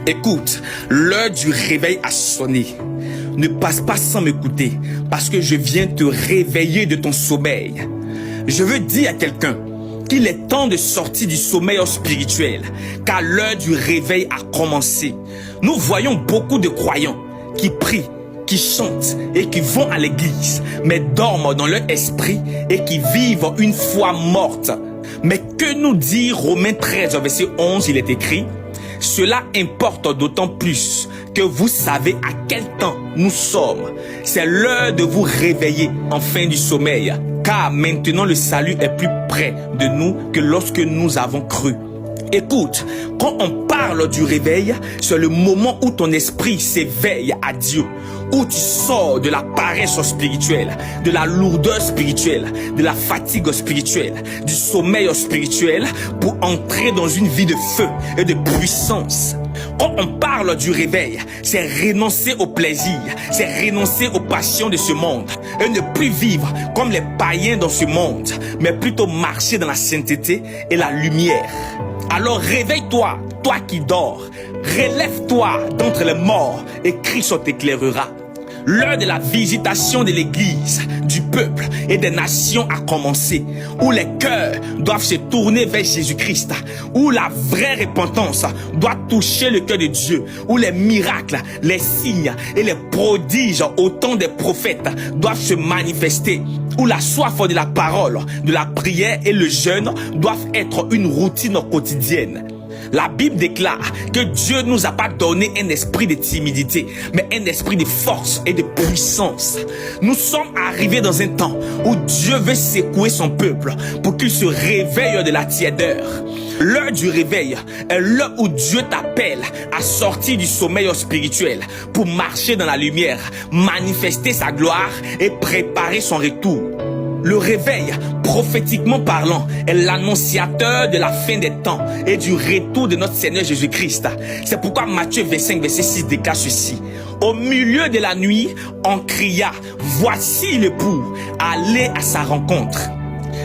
Écoute, l'heure du réveil a sonné. Ne passe pas sans m'écouter, parce que je viens te réveiller de ton sommeil. Je veux dire à quelqu'un qu'il est temps de sortir du sommeil spirituel, car l'heure du réveil a commencé. Nous voyons beaucoup de croyants qui prient, qui chantent et qui vont à l'église, mais dorment dans leur esprit et qui vivent une foi morte. Mais que nous dit Romains 13, verset 11, il est écrit: cela importe d'autant plus que vous savez à quel temps nous sommes. C'est l'heure de vous réveiller enfin du sommeil, car maintenant le salut est plus près de nous que lorsque nous avons cru. Écoute, quand on parle du réveil, c'est le moment où ton esprit s'éveille à Dieu, où tu sors de la paresse spirituelle, de la lourdeur spirituelle, de la fatigue spirituelle, du sommeil spirituel, pour entrer dans une vie de feu et de puissance. Quand on parle du réveil, c'est renoncer au plaisir, c'est renoncer aux passions de ce monde et ne plus vivre comme les païens dans ce monde, mais plutôt marcher dans la sainteté et la lumière. Alors réveille-toi, toi qui dors, relève-toi d'entre les morts et Christ t'éclairera. L'heure de la visitation de l'église, du peuple et des nations a commencé, où les cœurs doivent se tourner vers Jésus-Christ, où la vraie repentance doit toucher le cœur de Dieu, où les miracles, les signes et les prodiges au temps des prophètes doivent se manifester, où la soif de la parole, de la prière et le jeûne doivent être une routine quotidienne. La Bible déclare que Dieu ne nous a pas donné un esprit de timidité, mais un esprit de force et de puissance. Nous sommes arrivés dans un temps où Dieu veut secouer son peuple pour qu'il se réveille de la tiédeur. L'heure du réveil est l'heure où Dieu t'appelle à sortir du sommeil spirituel pour marcher dans la lumière, manifester sa gloire et préparer son retour. Le réveil, prophétiquement parlant, est l'annonciateur de la fin des temps et du retour de notre Seigneur Jésus-Christ. C'est pourquoi Matthieu 25, verset 6 déclare ceci: au milieu de la nuit, on cria, voici l'époux, allez à sa rencontre.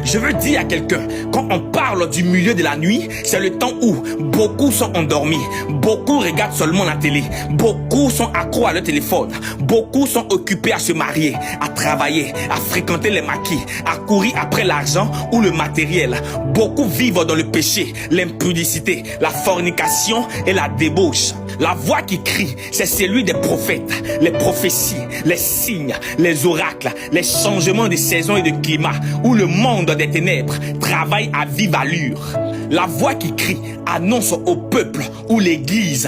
Je veux dire à quelqu'un, quand on parle du milieu de la nuit, c'est le temps où beaucoup sont endormis, beaucoup regardent seulement la télé, beaucoup sont accros à leur téléphone, beaucoup sont occupés à se marier, à travailler, à fréquenter les maquis, à courir après l'argent ou le matériel. Beaucoup vivent dans le péché, l'impudicité, la fornication et la débauche. La voix qui crie, c'est celui des prophètes, les prophéties, les signes, les oracles, les changements de saison et de climat, où le monde des ténèbres travaille à vive allure. La voix qui crie annonce au peuple où l'église